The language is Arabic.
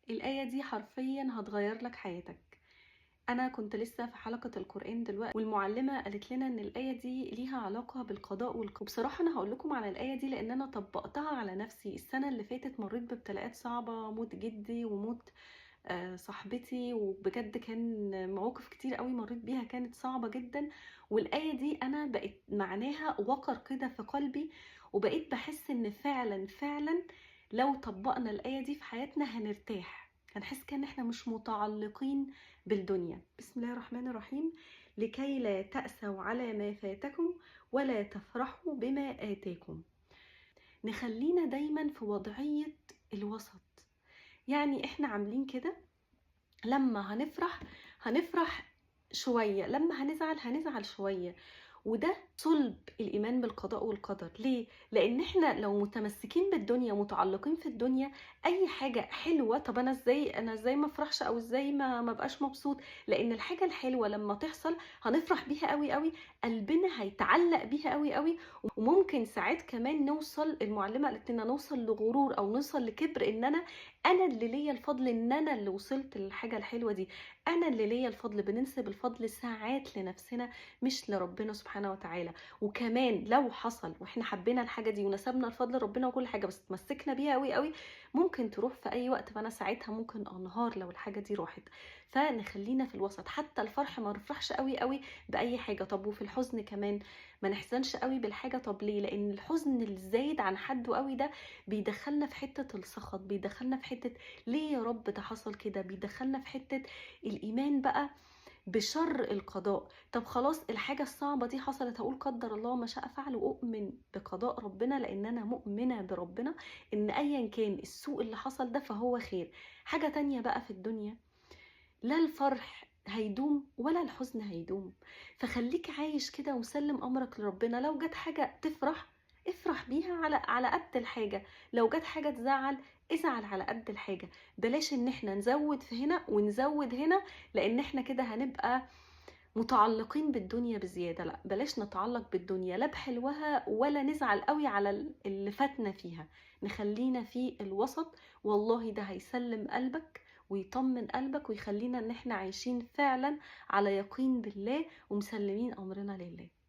الآية دي حرفيًا هتغيّر لك حياتك. أنا كنت لسه في حلقة القرآن دلوقتي، والمُعلِّمة قالت لنا إن الآية دي ليها علاقة بالقضاء وبصراحة أنا هاقول لكم على الآية دي لإن أنا طبّقتها على نفسي. السنة اللي فاتت مرّيت بابتلاءات صعبة، موت جدي وموت صاحبتي، وبجد كان مواقف كتير أوي مرّيت بيها كانت صعبة جدًا، والآية دي أنا بقت معناها وقَر كده في قلبي، وبقيت باحس إن فعلًا، فعلًا لو طبّقنا الآية دي في حياتنا هنرتاح، هنحس كده إن إحنا مش متعلقين بالدنيا. بسم الله الرحمن الرحيم: لكي لا تأسوا على ما فاتكم ولا تفرحوا بما آتاكم. نخلّينا دايمًا في وضعية الوسط، يعني إحنا عاملين كده لمّا هنفرح شوية، لمّا هنزعل شوية، وده صلب الإيمان بالقضاء والقدر. ليه؟ لإن إحنا لو متمسكين بالدنيا، متعلقين في الدنيا، أي حاجة حلوة طب أنا إزاي ما أفرحش أو إزاي ما أبقاش مبسوط؟ لإن الحاجة الحلوة لمّا تحصل هنفرح بيها أوي، أوي، قلبنا هيتعلق بيها أوي، أوي، وممكن ساعات كمان نوصل، المعلمة قالت لنا نوصل لغرور أو نوصل لكبر إن أنا اللي ليّا الفضل، إن أنا اللي وصلت للحاجة الحلوة دي، أنا اللي ليّا الفضل. بننسب الفضل ساعات لنفسنا مش لربنا سبحانه وتعالى. وكمان لو حصل وإحنا حبينا الحاجة دي ونسبنا الفضل لربنا وكل حاجة، بس اتمسكنا بيها أوي، أوي، ممكن تروح في أي وقت، فأنا ساعتها ممكن أنهار لو الحاجة دي راحت. فنخلّينا في الوسط، حتى الفرح ما نفرحش أوي، أوي بأي حاجة. طب وفي الحزن كمان ما نحزنش أوي بالحاجة. طب ليه؟ لإن الحزن الزايد عن حدُّه أوي ده بيدخّلنا في حتة السخط، بيدخّلنا في حتة ليه يا رب ده حصل كده، بيدخّلنا في حتة الإيمان بقى بشر القضاء. طب خلاص الحاجة الصعبة دي حصلت، هاقول قدّر الله ما شاء فعل، وأؤمن بقضاء ربنا لإن أنا مؤمنة بربنا إن أيًا كان السوء اللي حصل ده فهو خير. حاجة تانية بقى في الدنيا، لا الفرح هيدوم ولا الحزن هيدوم، فخليك عايش كده ومسلم أمرك لربنا. لو جت حاجة تفرح افرح بيها على قد الحاجة، لو جت حاجة تزعل ازعل على قد الحاجة. بلاش ان احنا نزود في هنا ونزود هنا، لان احنا كده هنبقى متعلقين بالدنيا بزيادة. لا، بلاش نتعلق بالدنيا لا بحلوها ولا نزعل قوي على اللي فاتنا فيها. نخلينا في الوسط، والله ده هيسلم قلبك ويطمن قلبك ويخلينا ان احنا عايشين فعلا على يقين بالله ومسلمين امرنا لله.